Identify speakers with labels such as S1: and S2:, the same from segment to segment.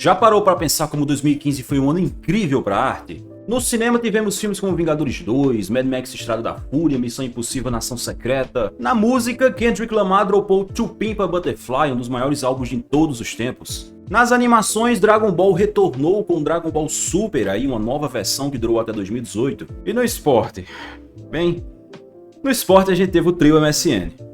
S1: Já parou para pensar como 2015 foi um ano incrível para a arte? No cinema tivemos filmes como Vingadores 2, Mad Max Estrada da Fúria, Missão Impossível Nação Secreta. Na música, Kendrick Lamar dropou To Pimp a Butterfly, um dos maiores álbuns de todos os tempos. Nas animações, Dragon Ball retornou com Dragon Ball Super, aí uma nova versão que durou até 2018. E no esporte? Bem, no esporte a gente teve o trio MSN.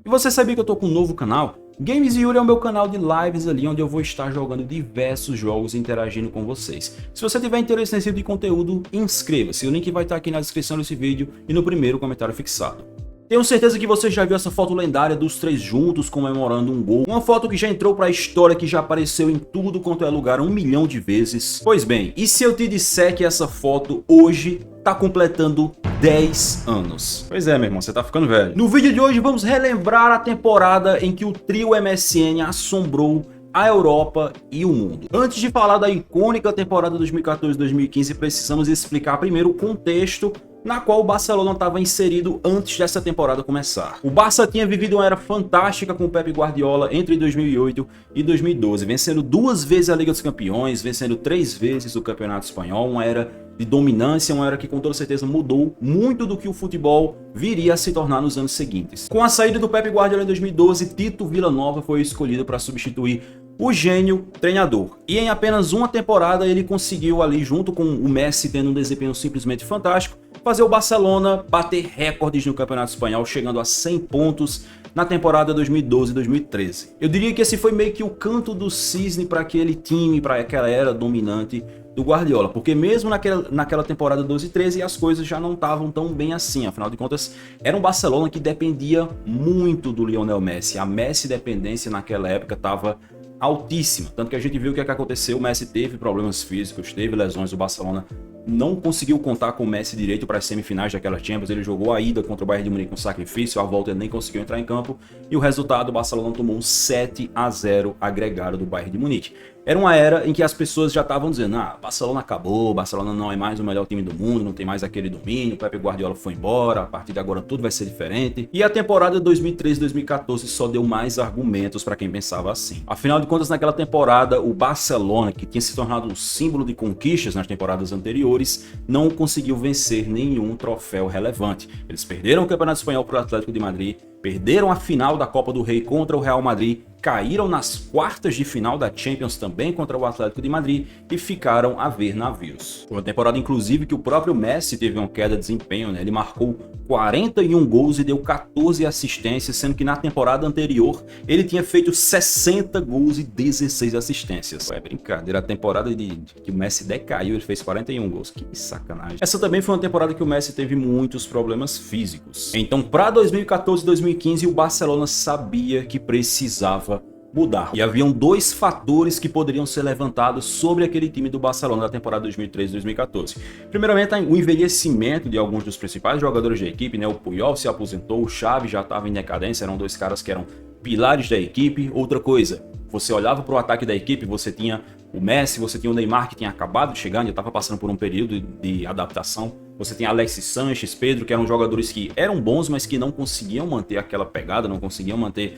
S1: E você sabia que eu tô com um novo canal? Games Yuri é o meu canal de lives ali, onde eu vou estar jogando diversos jogos e interagindo com vocês. Se você tiver interesse nesse tipo de conteúdo, inscreva-se. O link vai estar aqui na descrição desse vídeo e no primeiro comentário fixado. Tenho certeza que você já viu essa foto lendária dos três juntos comemorando um gol. Uma foto que já entrou para a história, que já apareceu em tudo quanto é lugar 1 milhão de vezes. Pois bem, e se eu te disser que essa foto hoje tá completando 10 anos? Pois é, meu irmão, você tá ficando velho. No vídeo de hoje vamos relembrar a temporada em que o trio MSN assombrou a Europa e o mundo. Antes de falar da icônica temporada 2014-2015, precisamos explicar primeiro o contexto na qual o Barcelona estava inserido antes dessa temporada começar. O Barça tinha vivido uma era fantástica com o Pep Guardiola entre 2008 e 2012, vencendo 2 vezes a Liga dos Campeões, vencendo 3 vezes o Campeonato Espanhol, uma era de dominância, uma era que com toda certeza mudou muito do que o futebol viria a se tornar nos anos seguintes. Com a saída do Pep Guardiola em 2012, Tito Vilanova foi escolhido para substituir o gênio treinador. E em apenas uma temporada ele conseguiu ali, junto com o Messi tendo um desempenho simplesmente fantástico, fazer o Barcelona bater recordes no Campeonato Espanhol, chegando a 100 pontos na temporada 2012-2013. Eu diria que esse foi meio que o canto do cisne para aquele time, para aquela era dominante do Guardiola, porque mesmo naquela temporada 12-13 as coisas já não estavam tão bem assim, afinal de contas era um Barcelona que dependia muito do Lionel Messi. A Messi dependência naquela época estava altíssima, tanto que a gente viu o que aconteceu. O Messi teve problemas físicos, teve lesões, o Barcelona não conseguiu contar com o Messi direito para as semifinais daquela Champions. Ele jogou a ida contra o Bayern de Munique com sacrifício, a volta ele nem conseguiu entrar em campo, e o resultado, o Barcelona tomou um 7-0 agregado do Bayern de Munique. Era uma era em que as pessoas já estavam dizendo: ah, Barcelona acabou, Barcelona não é mais o melhor time do mundo, não tem mais aquele domínio, o Pep Guardiola foi embora, a partir de agora tudo vai ser diferente. E a temporada 2013-2014 só deu mais argumentos para quem pensava assim. Afinal de contas, naquela temporada, o Barcelona, que tinha se tornado um símbolo de conquistas nas temporadas anteriores, não conseguiu vencer nenhum troféu relevante. Eles perderam o Campeonato Espanhol para o Atlético de Madrid, perderam a final da Copa do Rei contra o Real Madrid, caíram nas quartas de final da Champions também contra o Atlético de Madrid e ficaram a ver navios. Foi uma temporada, inclusive, que o próprio Messi teve uma queda de desempenho, né? Ele marcou 41 gols e deu 14 assistências, sendo que na temporada anterior ele tinha feito 60 gols e 16 assistências. É brincadeira, a temporada que o Messi decaiu, ele fez 41 gols. Que sacanagem. Essa também foi uma temporada que o Messi teve muitos problemas físicos. Então, para 2014-2015, o Barcelona sabia que precisava mudar. E haviam 2 fatores que poderiam ser levantados sobre aquele time do Barcelona da temporada 2013-2014. Primeiramente, o envelhecimento de alguns dos principais jogadores da equipe, né? O Puyol se aposentou, o Xavi já estava em decadência, eram 2 caras que eram pilares da equipe. Outra coisa, você olhava para o ataque da equipe, você tinha o Messi, você tinha o Neymar, que tinha acabado de chegar, já estava passando por um período de adaptação. Você tem Alexis Sánchez, Pedro, que eram jogadores que eram bons, mas que não conseguiam manter aquela pegada, não conseguiam manter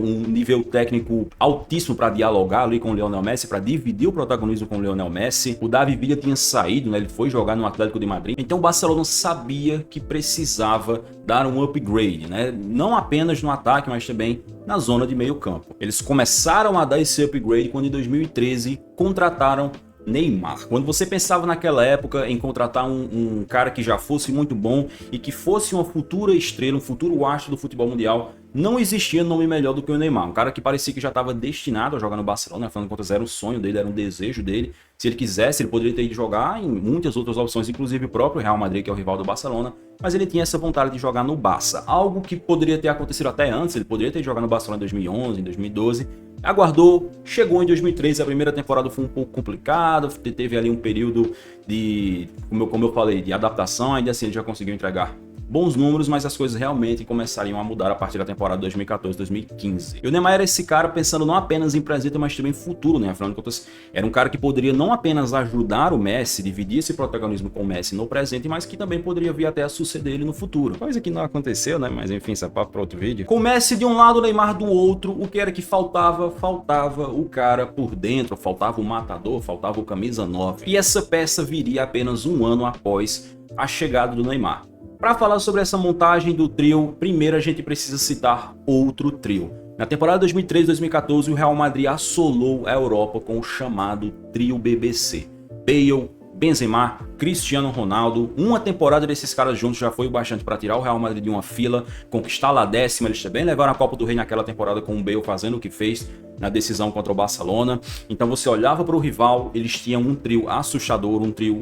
S1: um nível técnico altíssimo para dialogar ali com o Lionel Messi, para dividir o protagonismo com o Lionel Messi. O David Villa tinha saído, né? Ele foi jogar no Atlético de Madrid. Então o Barcelona sabia que precisava dar um upgrade, né? Não apenas no ataque, mas também na zona de meio campo. Eles começaram a dar esse upgrade quando em 2013 contrataram Neymar. Quando você pensava naquela época em contratar um cara que já fosse muito bom e que fosse uma futura estrela, um futuro astro do futebol mundial, não existia nome melhor do que o Neymar. Um cara que parecia que já estava destinado a jogar no Barcelona, afinal de contas era o sonho dele, era um desejo dele. Se ele quisesse, ele poderia ter ido jogar em muitas outras opções, inclusive o próprio Real Madrid, que é o rival do Barcelona, mas ele tinha essa vontade de jogar no Barça, algo que poderia ter acontecido até antes. Ele poderia ter jogado no Barcelona em 2011, em 2012, aguardou, chegou em 2013, a primeira temporada foi um pouco complicada, teve ali um período de, como eu falei, de adaptação, ainda assim ele já conseguiu entregar bons números, mas as coisas realmente começariam a mudar a partir da temporada 2014-2015. E o Neymar era esse cara pensando não apenas em presente, mas também em futuro, né? Afinal de contas, era um cara que poderia não apenas ajudar o Messi, dividir esse protagonismo com o Messi no presente, mas que também poderia vir até a suceder ele no futuro. Coisa que não aconteceu, né? Mas enfim, isso é papo para outro vídeo. Com o Messi de um lado, o Neymar do outro, o que era que faltava? Faltava o cara por dentro, faltava o matador, faltava o camisa 9. E essa peça viria apenas um ano após a chegada do Neymar. Para falar sobre essa montagem do trio, primeiro a gente precisa citar outro trio. Na temporada 2013-2014, o Real Madrid assolou a Europa com o chamado trio BBC. Bale, Benzema, Cristiano Ronaldo. Uma temporada desses caras juntos já foi o bastante para tirar o Real Madrid de uma fila, conquistar a 10ª. Eles também levaram a Copa do Rei naquela temporada com o Bale fazendo o que fez na decisão contra o Barcelona. Então você olhava para o rival, eles tinham um trio assustador, um trio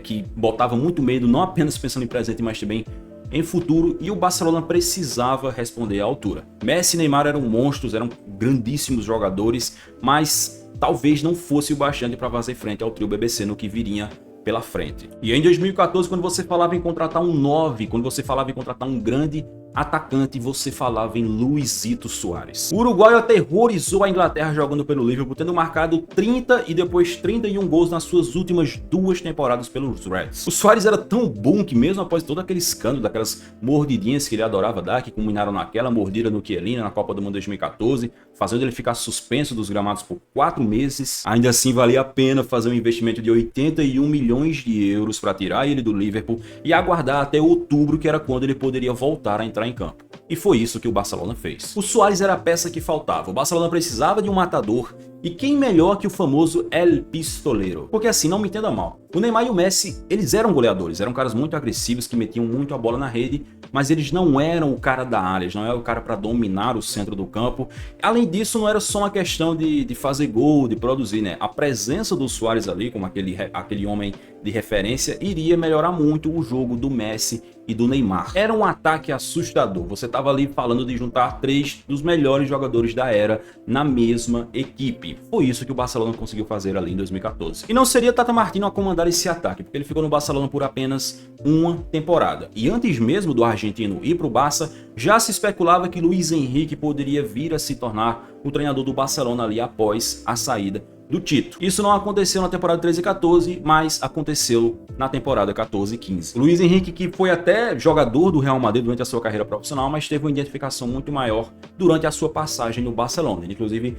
S1: que botava muito medo, não apenas pensando em presente, mas também em futuro, e o Barcelona precisava responder à altura. Messi e Neymar eram monstros, eram grandíssimos jogadores, mas talvez não fosse o bastante para fazer frente ao trio BBC no que viria pela frente. E em 2014, quando você falava em contratar um 9, quando você falava em contratar um grande atacante, você falava em Luizito Soares. O uruguaio aterrorizou a Inglaterra jogando pelo Liverpool, tendo marcado 30 e depois 31 gols nas suas últimas 2 temporadas pelos Reds. O Soares era tão bom que mesmo após todo aquele escândalo, daquelas mordidinhas que ele adorava dar, que culminaram naquela mordida no Chiellini na Copa do Mundo 2014, fazendo ele ficar suspenso dos gramados por 4 meses, ainda assim valia a pena fazer um investimento de 81 milhões de euros para tirar ele do Liverpool e aguardar até outubro, que era quando ele poderia voltar a entrar em campo. E foi isso que o Barcelona fez. O Soares era a peça que faltava. O Barcelona precisava de um matador, e quem melhor que o famoso El Pistolero? Porque assim, não me entenda mal, o Neymar e o Messi, eles eram goleadores, eram caras muito agressivos que metiam muito a bola na rede, mas eles não eram o cara da área, eles não eram o cara para dominar o centro do campo. Além disso, não era só uma questão de fazer gol, de produzir, né? A presença do Soares ali, como aquele homem de referência, iria melhorar muito o jogo do Messi e do Neymar. Era um ataque assustador, você estava ali falando de juntar 3 dos melhores jogadores da era na mesma equipe. Foi isso que o Barcelona conseguiu fazer ali em 2014. E não seria Tata Martino a comandar esse ataque, porque ele ficou no Barcelona por apenas uma temporada. E antes mesmo do argentino ir para o Barça, já se especulava que Luis Henrique poderia vir a se tornar o treinador do Barcelona ali após a saída do Tito. Isso não aconteceu na temporada 13 e 14, mas aconteceu na temporada 14 e 15. O Luis Henrique, que foi até jogador do Real Madrid durante a sua carreira profissional, mas teve uma identificação muito maior durante a sua passagem no Barcelona. Ele, inclusive,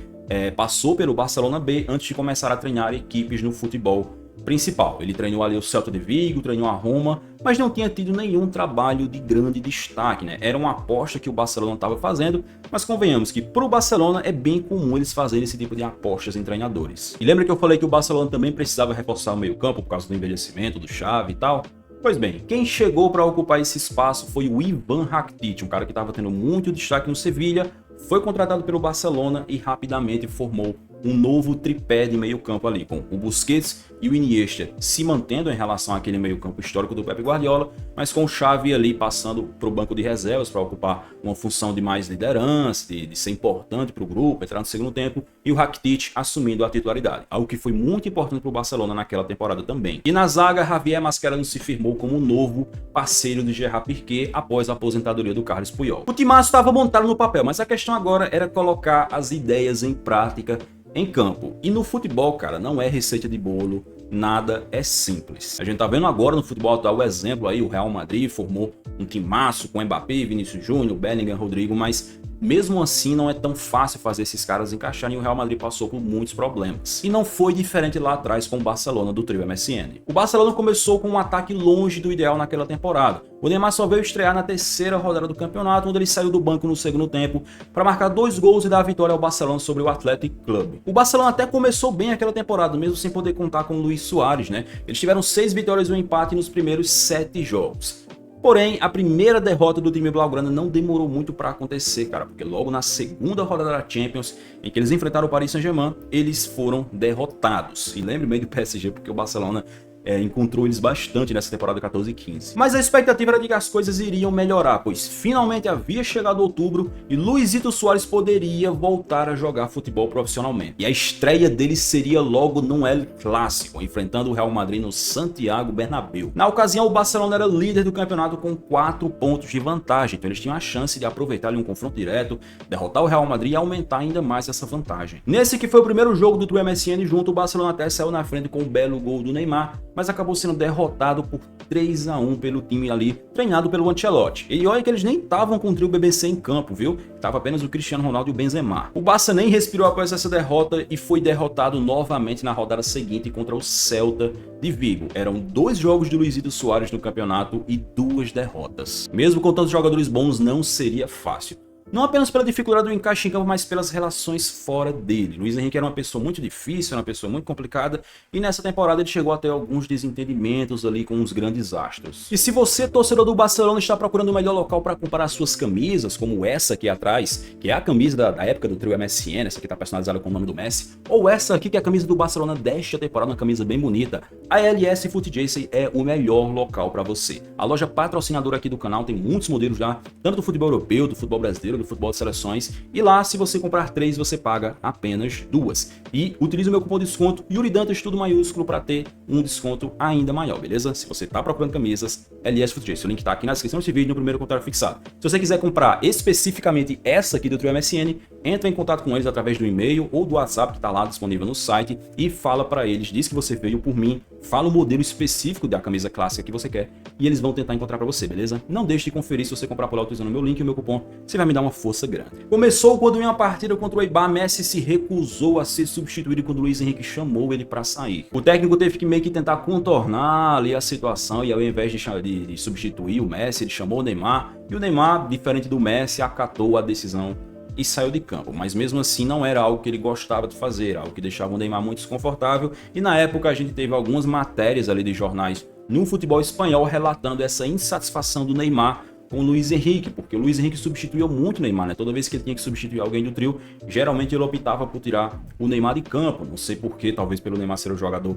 S1: passou pelo Barcelona B antes de começar a treinar equipes no futebol principal. Ele treinou ali o Celta de Vigo, treinou a Roma, mas não tinha tido nenhum trabalho de grande destaque, né? Era uma aposta que o Barcelona estava fazendo, mas convenhamos que para o Barcelona é bem comum eles fazerem esse tipo de apostas em treinadores. E lembra que eu falei que o Barcelona também precisava reforçar o meio-campo por causa do envelhecimento do Xavi e tal? Pois bem, quem chegou para ocupar esse espaço foi o Ivan Rakitic, um cara que estava tendo muito destaque no Sevilha, foi contratado pelo Barcelona e rapidamente formou um novo tripé de meio campo ali, com o Busquets e o Iniesta se mantendo em relação àquele meio campo histórico do Pep Guardiola, mas com o Xavi ali passando para o banco de reservas para ocupar uma função de mais liderança, de ser importante para o grupo, entrar no segundo tempo, e o Rakitic assumindo a titularidade, algo que foi muito importante para o Barcelona naquela temporada também. E na zaga, Javier Mascherano se firmou como o novo parceiro de Gerard Piqué após a aposentadoria do Carlos Puyol. O timaço estava montado no papel, mas a questão agora era colocar as ideias em prática em campo. E no futebol, cara, não é receita de bolo, nada é simples. A gente tá vendo agora no futebol atual o exemplo aí, o Real Madrid formou um timaço com Mbappé, Vinícius Júnior, Bellingham, Rodrigo, mas mesmo assim não é tão fácil fazer esses caras encaixarem, e o Real Madrid passou por muitos problemas. E não foi diferente lá atrás com o Barcelona do trio MSN. O Barcelona começou com um ataque longe do ideal naquela temporada. O Neymar só veio estrear na 3ª rodada do campeonato, onde ele saiu do banco no segundo tempo para marcar 2 gols e dar a vitória ao Barcelona sobre o Athletic Club. O Barcelona até começou bem aquela temporada, mesmo sem poder contar com o Luis Soares, né? Eles tiveram 6 vitórias e um empate nos primeiros 7 jogos. Porém, a primeira derrota do time blaugrana não demorou muito para acontecer, cara, porque logo na segunda rodada da Champions, em que eles enfrentaram o Paris Saint-Germain, eles foram derrotados. E lembre bem do PSG, porque o Barcelona encontrou eles bastante nessa temporada 14 e 15. Mas a expectativa era de que as coisas iriam melhorar, pois finalmente havia chegado outubro e Luizito Soares poderia voltar a jogar futebol profissionalmente. E a estreia dele seria logo no El Clásico, enfrentando o Real Madrid no Santiago Bernabéu. Na ocasião, o Barcelona era líder do campeonato com 4 pontos de vantagem, então eles tinham a chance de aproveitar ali um confronto direto, derrotar o Real Madrid e aumentar ainda mais essa vantagem. Nesse que foi o primeiro jogo do True MSN junto, o Barcelona até saiu na frente com um belo gol do Neymar, mas acabou sendo derrotado por 3 a 1 pelo time ali, treinado pelo Ancelotti. E olha que eles nem estavam com o trio BBC em campo, viu? Tava apenas o Cristiano Ronaldo e o Benzema. O Barça nem respirou após essa derrota e foi derrotado novamente na rodada seguinte contra o Celta de Vigo. Eram 2 jogos de Luizito Soares no campeonato e 2 derrotas. Mesmo com tantos jogadores bons, não seria fácil. Não apenas pela dificuldade do encaixe em campo, mas pelas relações fora dele. Luiz Henrique era uma pessoa muito difícil, uma pessoa muito complicada, e nessa temporada ele chegou a ter alguns desentendimentos ali com os grandes astros. E se você, torcedor do Barcelona, está procurando o melhor local para comprar suas camisas, como essa aqui atrás, que é a camisa da época do trio MSN, essa aqui está personalizada com o nome do Messi, ou essa aqui que é a camisa do Barcelona desta temporada, uma camisa bem bonita, a LS FootJacy é o melhor local para você. A loja patrocinadora aqui do canal tem muitos modelos já, tanto do futebol europeu, do futebol brasileiro, do futebol de seleções, e lá se você comprar 3 você paga apenas 2. E utilize o meu cupom de desconto YuriDantas tudo maiúsculo para ter um desconto ainda maior, beleza? Se você tá procurando camisas, LS FootJacy, o link tá aqui na descrição desse vídeo no primeiro comentário fixado. Se você quiser comprar especificamente essa aqui do Trio MSN, entra em contato com eles através do e-mail ou do WhatsApp que tá lá disponível no site e fala para eles, diz que você veio por mim, fala o modelo específico da camisa clássica que você quer e eles vão tentar encontrar para você, beleza? Não deixe de conferir se você comprar por lá utilizando o meu link e o meu cupom, você vai me dar uma força grande. Começou quando em uma partida contra o Eibar, Messi se recusou a ser substituído quando o Luiz Henrique chamou ele para sair. O técnico teve que meio que tentar contornar ali a situação e ao invés de substituir o Messi, ele chamou o Neymar e o Neymar, diferente do Messi, acatou a decisão e saiu de campo, mas mesmo assim não era algo que ele gostava de fazer, algo que deixava o Neymar muito desconfortável e na época a gente teve algumas matérias ali de jornais no futebol espanhol relatando essa insatisfação do Neymar com o Luiz Henrique, porque o Luiz Henrique substituía muito o Neymar, né? Toda vez que ele tinha que substituir alguém do trio, geralmente ele optava por tirar o Neymar de campo, não sei porquê, talvez pelo Neymar ser o jogador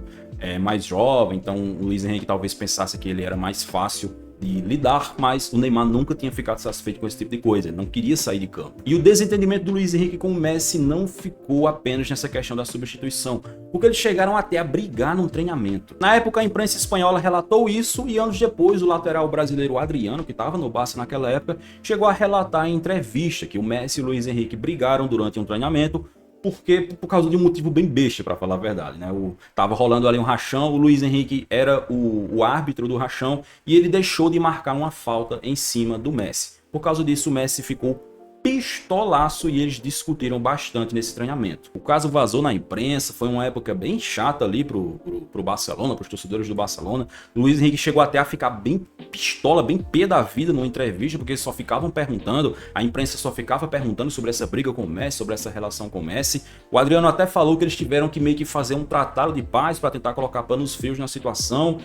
S1: mais jovem, então o Luiz Henrique talvez pensasse que ele era mais fácil de lidar, mas o Neymar nunca tinha ficado satisfeito com esse tipo de coisa, ele não queria sair de campo. E o desentendimento do Luiz Henrique com o Messi não ficou apenas nessa questão da substituição, porque eles chegaram até a brigar num treinamento. Na época a imprensa espanhola relatou isso e anos depois o lateral brasileiro Adriano, que estava no Barça naquela época, chegou a relatar em entrevista que o Messi e o Luiz Henrique brigaram durante um treinamento, por causa de um motivo bem besta, para falar a verdade, né? Tava rolando ali um rachão, o Luiz Henrique era o árbitro do rachão e ele deixou de marcar uma falta em cima do Messi. Por causa disso, o Messi ficou pistolaço e eles discutiram bastante nesse treinamento. O caso vazou na imprensa, foi uma época bem chata ali pro Barcelona, pros torcedores do Barcelona. O Luiz Henrique chegou até a ficar bem pistola, bem pé da vida numa entrevista, porque eles só ficavam perguntando, a imprensa só ficava perguntando sobre essa briga com o Messi, sobre essa relação com o Messi. O Adriano até falou que eles tiveram que meio que fazer um tratado de paz para tentar colocar panos frios na situação,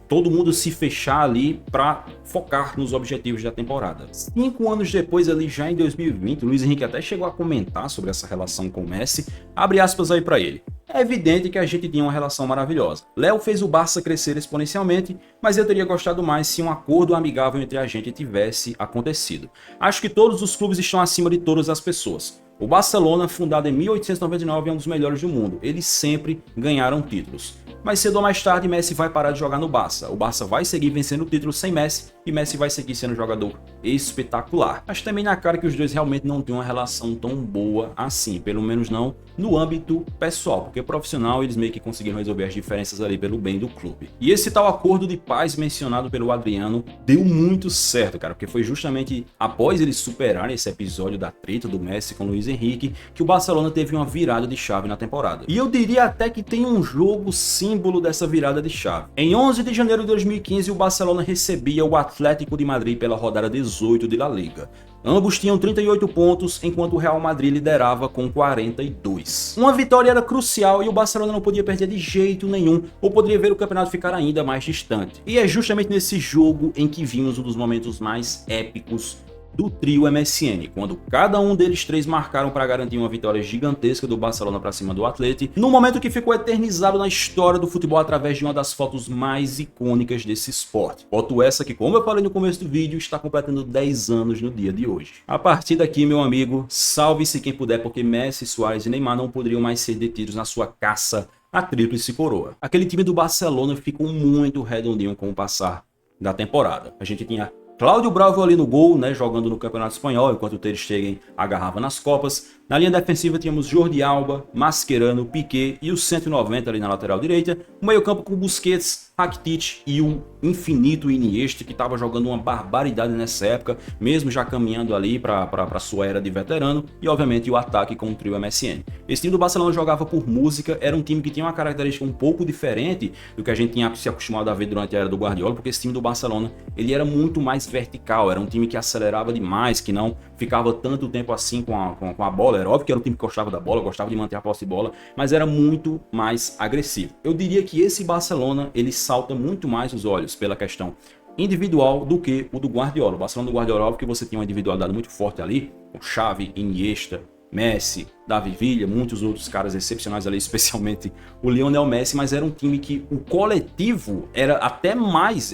S1: todo mundo se fechar ali para focar nos objetivos da temporada. 5 anos depois, ali já em 2020, o Luiz Henrique até chegou a comentar sobre essa relação com o Messi, abre aspas aí para ele. É evidente que a gente tinha uma relação maravilhosa. Léo fez o Barça crescer exponencialmente, mas eu teria gostado mais se um acordo amigável entre a gente tivesse acontecido. Acho que todos os clubes estão acima de todas as pessoas. O Barcelona, fundado em 1899, é um dos melhores do mundo. Eles sempre ganharam títulos. Mas cedo ou mais tarde, Messi vai parar de jogar no Barça. O Barça vai seguir vencendo títulos sem Messi e Messi vai seguir sendo um jogador espetacular. Mas também na cara que os dois realmente não têm uma relação tão boa assim, pelo menos não no âmbito pessoal, porque profissional eles meio que conseguiram resolver as diferenças ali pelo bem do clube. E esse tal acordo de paz mencionado pelo Adriano deu muito certo, cara, porque foi justamente após eles superarem esse episódio da treta do Messi com o Luiz Henrique que o Barcelona teve uma virada de chave na temporada. E eu diria até que tem um jogo símbolo dessa virada de chave. Em 11 de janeiro de 2015, o Barcelona recebia o Atlético de Madrid pela rodada 18 de La Liga. Ambos tinham 38 pontos, enquanto o Real Madrid liderava com 42. Uma vitória era crucial e o Barcelona não podia perder de jeito nenhum, ou poderia ver o campeonato ficar ainda mais distante. E é justamente nesse jogo em que vimos um dos momentos mais épicos do trio MSN, quando cada um deles três marcaram para garantir uma vitória gigantesca do Barcelona para cima do Atlético, num momento que ficou eternizado na história do futebol através de uma das fotos mais icônicas desse esporte. Foto essa que, como eu falei no começo do vídeo, está completando 10 anos no dia de hoje. A partir daqui, meu amigo, salve-se quem puder, porque Messi, Suárez e Neymar não poderiam mais ser detidos na sua caça à tríplice coroa. Aquele time do Barcelona ficou muito redondinho com o passar da temporada. A gente tinha Cláudio Bravo ali no gol, né, jogando no Campeonato Espanhol, enquanto o Ter Stegen agarrava nas Copas. Na linha defensiva tínhamos Jordi Alba, Mascherano, Piqué e o 190 ali na lateral direita. O meio-campo com Busquets, Rakitic e o infinito Iniesta, que estava jogando uma barbaridade nessa época, mesmo já caminhando ali para sua era de veterano. E obviamente o ataque com o trio MSN. Esse time do Barcelona jogava por música, era um time que tinha uma característica um pouco diferente do que a gente tinha se acostumado a ver durante a era do Guardiola, porque esse time do Barcelona ele era muito mais vertical, era um time que acelerava demais, que não ficava tanto tempo assim com a bola. Era óbvio que era um time que gostava da bola, gostava de manter a posse de bola, mas era muito mais agressivo. Eu diria que esse Barcelona, ele salta muito mais os olhos pela questão individual do que o do Guardiola. O Barcelona do Guardiola, óbvio que você tinha uma individualidade muito forte ali, com Xavi, Iniesta, Messi, Davi Villa, muitos outros caras excepcionais ali, especialmente o Lionel Messi, mas era um time que o coletivo era até mais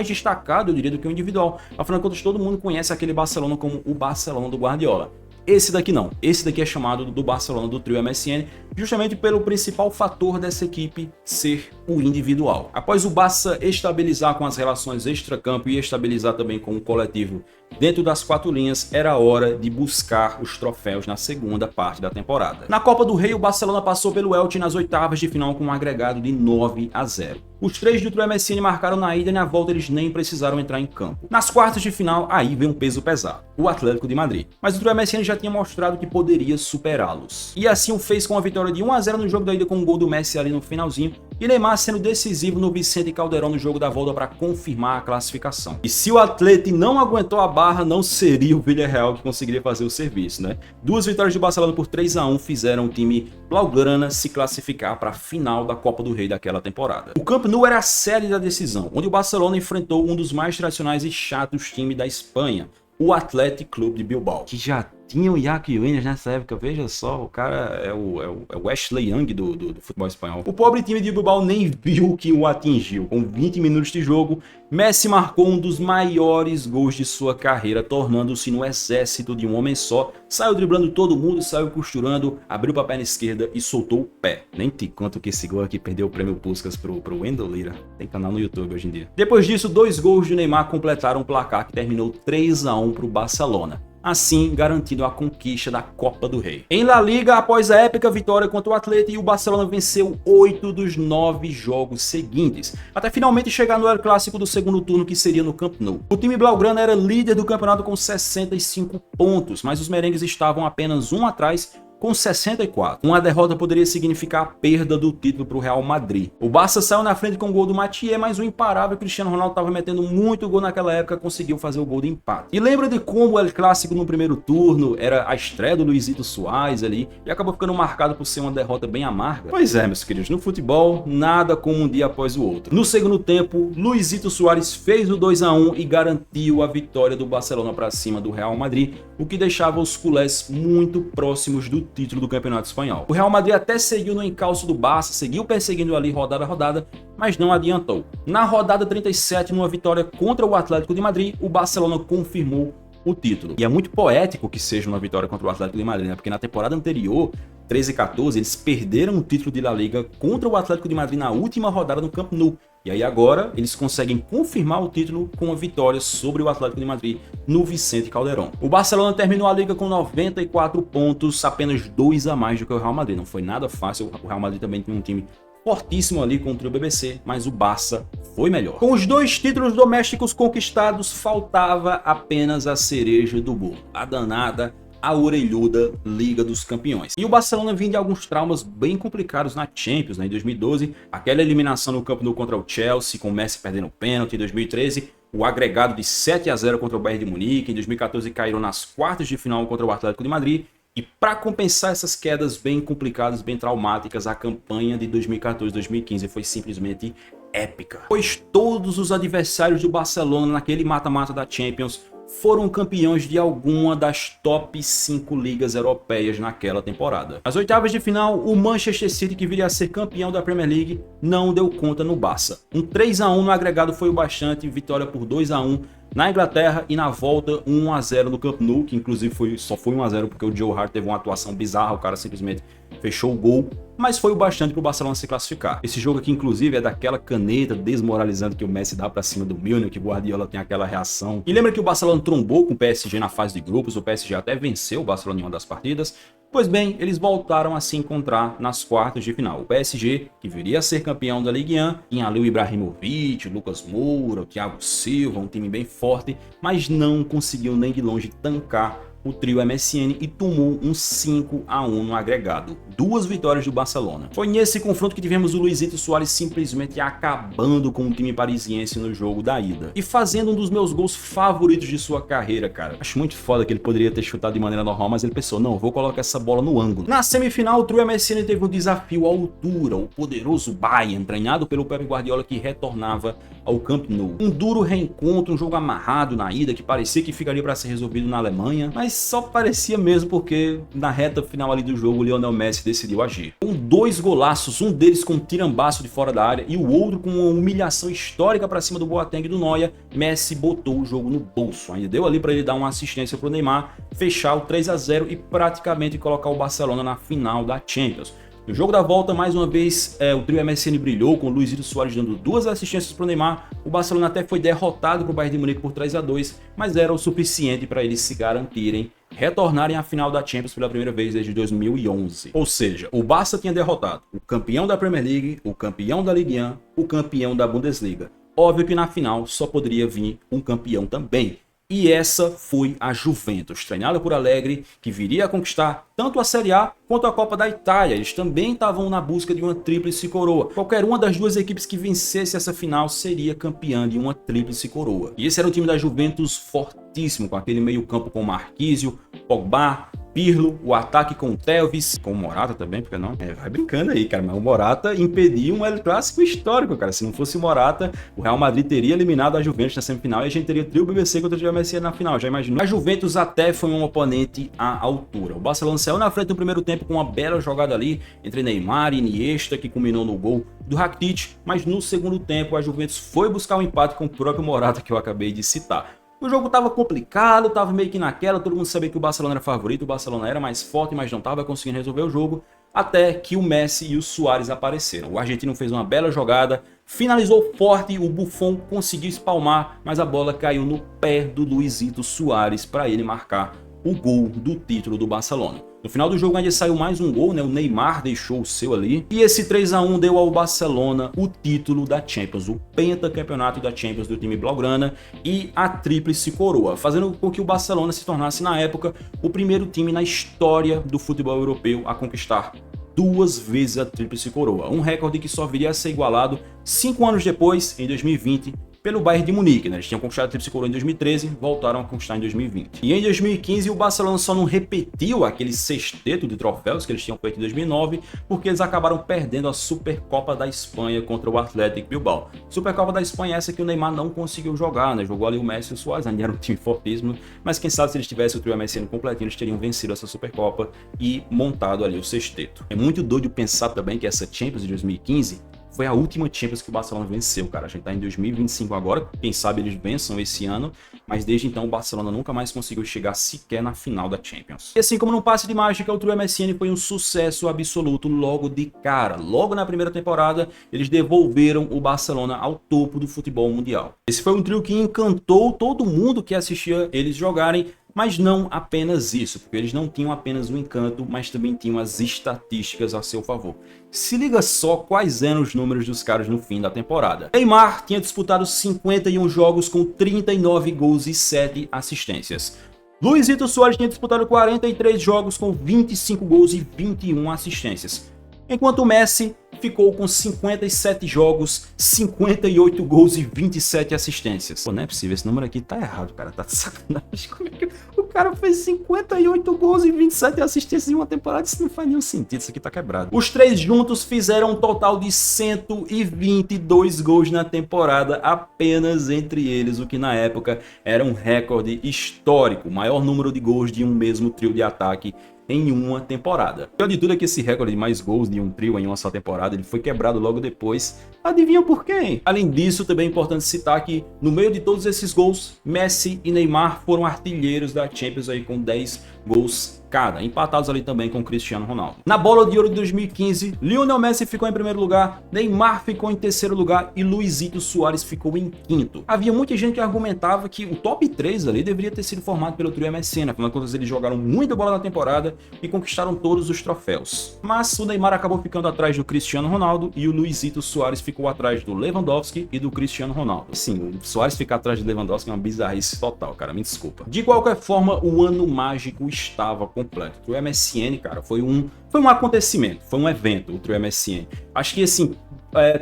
S1: destacado, eu diria, do que o individual. Afinal de contas, todo mundo conhece aquele Barcelona como o Barcelona do Guardiola. Esse daqui não, esse daqui é chamado do Barcelona do trio MSN, justamente pelo principal fator dessa equipe ser o individual. Após o Barça estabilizar com as relações extracampo e estabilizar também com o coletivo dentro das quatro linhas, era hora de buscar os troféus na segunda parte da temporada. Na Copa do Rei, o Barcelona passou pelo Elche nas oitavas de final com um agregado de 9-0. Os três do trio MSN marcaram na ida e na volta eles nem precisaram entrar em campo. Nas quartas de final, aí vem um peso pesado, o Atlético de Madrid. Mas o trio MSN já tinha mostrado que poderia superá-los. E assim o fez com a vitória de 1-0 no jogo da ida com um gol do Messi ali no finalzinho, e Neymar sendo decisivo no Vicente Calderón no jogo da volta para confirmar a classificação. E se o Atlético não aguentou a barra, não seria o Villarreal que conseguiria fazer o serviço, né? Duas vitórias do Barcelona por 3-1 fizeram o time blaugrana se classificar para a final da Copa do Rei daquela temporada. O Camp Nou era a sede da decisão, onde o Barcelona enfrentou um dos mais tradicionais e chatos times da Espanha, o Athletic Clube de Bilbao, que já tinha o Iñaki Williams nessa época. Veja só, o cara é o Ashley Young do futebol espanhol. O pobre time de Bilbao nem viu o que o atingiu. Com 20 minutos de jogo, Messi marcou um dos maiores gols de sua carreira, tornando-se no exército de um homem só. Saiu driblando todo mundo, saiu costurando, abriu para a perna esquerda e soltou o pé. Nem te conto que esse gol aqui perdeu o prêmio Puskás pro Wendel Lira. Tem canal no YouTube hoje em dia. Depois disso, 2 gols de Neymar completaram o placar que terminou 3-1 para o Barcelona, assim garantindo a conquista da Copa do Rei. Em La Liga, após a épica vitória contra o Atlético, o Barcelona venceu 8 dos 9 jogos seguintes, até finalmente chegar no El Clássico do segundo turno, que seria no Camp Nou. O time blaugrana era líder do campeonato com 65 pontos, mas os merengues estavam apenas um atrás, com 64. Uma derrota poderia significar a perda do título para o Real Madrid. O Barça saiu na frente com o gol do Mathieu, mas o imparável Cristiano Ronaldo estava metendo muito gol naquela época, conseguiu fazer o gol de empate. E lembra de como o El Clássico no primeiro turno era a estreia do Luizito Suárez ali, e acabou ficando marcado por ser uma derrota bem amarga? Pois é, meus queridos, no futebol, nada como um dia após o outro. No segundo tempo, Luizito Suárez fez o 2-1 e garantiu a vitória do Barcelona para cima do Real Madrid, o que deixava os culés muito próximos do título do Campeonato Espanhol. O Real Madrid até seguiu no encalço do Barça, seguiu perseguindo ali rodada a rodada, mas não adiantou. Na rodada 37, numa vitória contra o Atlético de Madrid, o Barcelona confirmou o título. E é muito poético que seja uma vitória contra o Atlético de Madrid, né? Porque na temporada anterior, 13 e 14, eles perderam o título de La Liga contra o Atlético de Madrid na última rodada no Camp Nou. E aí agora eles conseguem confirmar o título com uma vitória sobre o Atlético de Madrid no Vicente Calderón. O Barcelona terminou a Liga com 94 pontos, apenas 2 a mais do que o Real Madrid. Não foi nada fácil, o Real Madrid também tem um time fortíssimo ali contra o BBC, mas o Barça foi melhor. Com os 2 títulos domésticos conquistados, faltava apenas a cereja do bolo, a danada, a orelhuda Liga dos Campeões. E o Barcelona vinha de alguns traumas bem complicados na Champions, né? Em 2012, aquela eliminação no Camp Nou contra o Chelsea, com o Messi perdendo o pênalti. Em 2013, o agregado de 7-0 contra o Bayern de Munique. Em 2014, caíram nas quartas de final contra o Atlético de Madrid. E para compensar essas quedas bem complicadas, bem traumáticas, a campanha de 2014-2015 foi simplesmente épica, pois todos os adversários do Barcelona naquele mata-mata da Champions foram campeões de alguma das top 5 ligas europeias naquela temporada. Nas oitavas de final, o Manchester City, que viria a ser campeão da Premier League, não deu conta no Barça. Um 3-1 no agregado foi o bastante, vitória por 2-1 na Inglaterra e na volta 1-0 no Camp Nou, que inclusive só foi 1-0 porque o Joe Hart teve uma atuação bizarra, o cara simplesmente fechou o gol, mas foi o bastante para o Barcelona se classificar. Esse jogo aqui, inclusive, é daquela caneta desmoralizante que o Messi dá para cima do Milner, que o Guardiola tem aquela reação. E lembra que o Barcelona trombou com o PSG na fase de grupos, o PSG até venceu o Barcelona em uma das partidas? Pois bem, eles voltaram a se encontrar nas quartas de final. O PSG, que viria a ser campeão da Ligue 1, tinha ali o Ibrahimovic, o Lucas Moura, o Thiago Silva, um time bem forte, mas não conseguiu nem de longe tancar o trio MSN e tomou um 5-1 no agregado. 2 vitórias do Barcelona. Foi nesse confronto que tivemos o Luizito Soares simplesmente acabando com o time parisiense no jogo da ida. E fazendo um dos meus gols favoritos de sua carreira, cara. Acho muito foda que ele poderia ter chutado de maneira normal, mas ele pensou, não, vou colocar essa bola no ângulo. Na semifinal, o trio MSN teve um desafio à altura, o poderoso Bayern, treinado pelo Pep Guardiola, que retornava ao Camp Nou. Um duro reencontro, um jogo amarrado na ida, que parecia que ficaria para ser resolvido na Alemanha, mas só parecia mesmo porque na reta final ali do jogo o Lionel Messi decidiu agir. Com 2 golaços, um deles com um tirambaço de fora da área e o outro com uma humilhação histórica para cima do Boateng e do Neuer, Messi botou o jogo no bolso. Ainda deu ali para ele dar uma assistência para o Neymar, fechar o 3-0 e praticamente colocar o Barcelona na final da Champions. No jogo da volta, mais uma vez, o trio MSN brilhou, com o Luizito Soares dando 2 assistências para o Neymar. O Barcelona até foi derrotado para o Bayern de Munique por 3-2, mas era o suficiente para eles se garantirem, retornarem à final da Champions pela primeira vez desde 2011. Ou seja, o Barça tinha derrotado o campeão da Premier League, o campeão da Ligue 1, o campeão da Bundesliga. Óbvio que na final só poderia vir um campeão também. E essa foi a Juventus, treinada por Allegri, que viria a conquistar tanto a Série A quanto a Copa da Itália. Eles também estavam na busca de uma tríplice coroa. Qualquer uma das duas equipes que vencesse essa final seria campeã de uma tríplice coroa. E esse era o time da Juventus fortíssimo, com aquele meio campo com Marquisio, Pogba, Pirlo, o ataque com o Tevez, com o Morata também, porque não? Vai brincando aí, cara, mas o Morata impediu um El Clássico histórico, cara. Se não fosse o Morata, o Real Madrid teria eliminado a Juventus na semifinal e a gente teria trio BBC contra o Real Madrid na final, já imaginou? A Juventus até foi um oponente à altura. O Barcelona saiu na frente no primeiro tempo com uma bela jogada ali entre Neymar e Iniesta, que culminou no gol do Rakitic, mas no segundo tempo a Juventus foi buscar um empate com o próprio Morata, que eu acabei de citar. O jogo estava complicado, estava meio que naquela, todo mundo sabia que o Barcelona era favorito, o Barcelona era mais forte, mas não estava conseguindo resolver o jogo, até que o Messi e o Suárez apareceram. O argentino fez uma bela jogada, finalizou forte, o Buffon conseguiu espalmar, mas a bola caiu no pé do Luizito Soares para ele marcar o gol do título do Barcelona. No final do jogo ainda saiu mais um gol, né? O Neymar deixou o seu ali. E esse 3-1 deu ao Barcelona o título da Champions, o pentacampeonato da Champions do time blaugrana e a tríplice coroa, fazendo com que o Barcelona se tornasse, na época, o primeiro time na história do futebol europeu a conquistar 2 vezes a tríplice coroa. Um recorde que só viria a ser igualado 5 anos depois, em 2020, pelo Bayern de Munique, né? Eles tinham conquistado a tríplice coroa em 2013, voltaram a conquistar em 2020. E em 2015 o Barcelona só não repetiu aquele sexteto de troféus que eles tinham feito em 2009, porque eles acabaram perdendo a Supercopa da Espanha contra o Athletic Bilbao. Supercopa da Espanha é essa que o Neymar não conseguiu jogar, né? Jogou ali o Messi e o Suárez, ainda era um time fortíssimo, mas quem sabe se eles tivessem o trio MSN completinho, eles teriam vencido essa Supercopa e montado ali o sexteto. É muito doido pensar também que essa Champions de 2015 foi a última Champions que o Barcelona venceu, cara. A gente tá em 2025 agora, quem sabe eles vençam esse ano, mas desde então o Barcelona nunca mais conseguiu chegar sequer na final da Champions. E assim como no passe de mágica, o trio MSN foi um sucesso absoluto logo de cara. Logo na primeira temporada, eles devolveram o Barcelona ao topo do futebol mundial. Esse foi um trio que encantou todo mundo que assistia eles jogarem, mas não apenas isso, porque eles não tinham apenas o encanto, mas também tinham as estatísticas a seu favor. Se liga só quais eram os números dos caras no fim da temporada. Neymar tinha disputado 51 jogos com 39 gols e 7 assistências. Luizito Soares tinha disputado 43 jogos com 25 gols e 21 assistências. Enquanto o Messi ficou com 57 jogos, 58 gols e 27 assistências. Pô, não é possível, esse número aqui tá errado, cara, tá de sacanagem. Como é que o cara fez 58 gols e 27 assistências em uma temporada? Isso não faz nenhum sentido, isso aqui tá quebrado. Os três juntos fizeram um total de 122 gols na temporada, apenas entre eles, o que na época era um recorde histórico, o maior número de gols de um mesmo trio de ataque em uma temporada. O pior de tudo é que esse recorde de mais gols de um trio em uma só temporada, ele foi quebrado logo depois. Adivinha por quem? Além disso, também é importante citar que no meio de todos esses gols, Messi e Neymar foram artilheiros da Champions aí com 10 gols cada, empatados ali também com Cristiano Ronaldo. Na Bola de Ouro de 2015, Lionel Messi ficou em primeiro lugar, Neymar ficou em terceiro lugar e Luizito Soares ficou em quinto. Havia muita gente que argumentava que o top 3 ali deveria ter sido formado pelo trio MSN, afinal de contas eles jogaram muita bola na temporada e conquistaram todos os troféus. Mas o Neymar acabou ficando atrás do Cristiano Ronaldo e o Luizito Soares ficou atrás do Lewandowski e do Cristiano Ronaldo. Sim, o Soares ficar atrás do Lewandowski é uma bizarrice total, cara, me desculpa. De qualquer forma, o ano mágico estava completo. O trio MSN, cara, foi um acontecimento, foi um evento, o trio MSN. Acho que assim,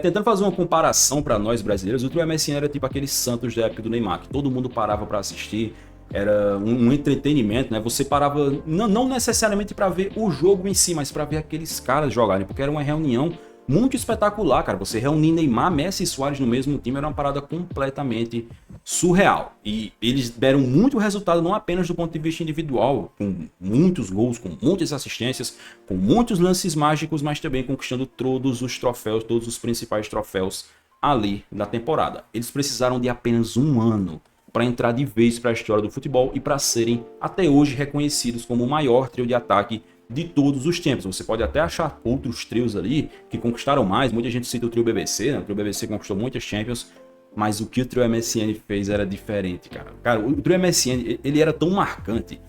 S1: tentando fazer uma comparação para nós brasileiros, o trio MSN era tipo aqueles Santos da época do Neymar, que todo mundo parava para assistir. Era um entretenimento, né? Você parava não necessariamente para ver o jogo em si, mas para ver aqueles caras jogarem, porque era uma reunião muito espetacular, cara. Você reunir Neymar, Messi e Suárez no mesmo time era uma parada completamente surreal. E eles deram muito resultado, não apenas do ponto de vista individual, com muitos gols, com muitas assistências, com muitos lances mágicos, mas também conquistando todos os troféus, todos os principais troféus ali da temporada. Eles precisaram de apenas um ano para entrar de vez para a história do futebol e para serem até hoje reconhecidos como o maior trio de ataque de todos os tempos. Você pode até achar outros trios ali que conquistaram mais, muita gente cita o trio BBC, né? O trio BBC conquistou muitas Champions, mas o que o trio MSN fez era diferente, cara. Cara, o trio MSN, ele era tão marcante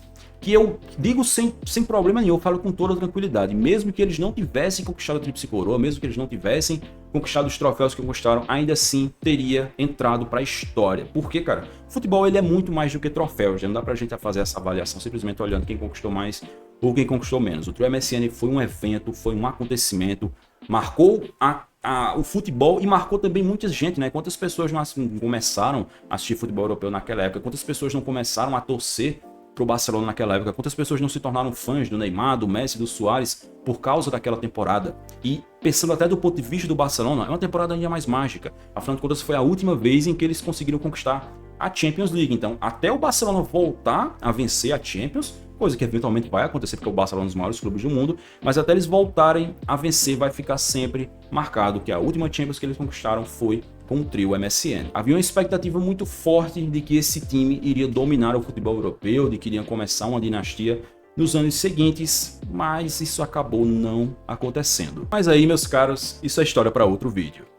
S1: que eu digo sem problema nenhum, eu falo com toda tranquilidade, mesmo que eles não tivessem conquistado a Tríplice Coroa, mesmo que eles não tivessem conquistado os troféus que conquistaram, ainda assim teria entrado para a história. Porque, cara, o futebol ele é muito mais do que troféus, né? Não dá pra gente fazer essa avaliação simplesmente olhando quem conquistou mais ou quem conquistou menos. O trio MSN foi um evento, foi um acontecimento, marcou o futebol e marcou também muita gente, né? Quantas pessoas não começaram a assistir futebol europeu naquela época, quantas pessoas não começaram a torcer pro Barcelona naquela época, quantas pessoas não se tornaram fãs do Neymar, do Messi, do Suárez por causa daquela temporada. E pensando até do ponto de vista do Barcelona, é uma temporada ainda mais mágica. Afinal de contas, foi a última vez em que eles conseguiram conquistar a Champions League. Então, até o Barcelona voltar a vencer a Champions, coisa que eventualmente vai acontecer porque o Barcelona é um dos maiores clubes do mundo, mas até eles voltarem a vencer vai ficar sempre marcado que a última Champions que eles conquistaram foi com o trio MSN. Havia uma expectativa muito forte de que esse time iria dominar o futebol europeu, de que iria começar uma dinastia nos anos seguintes, mas isso acabou não acontecendo. Mas aí, meus caros, isso é história para outro vídeo.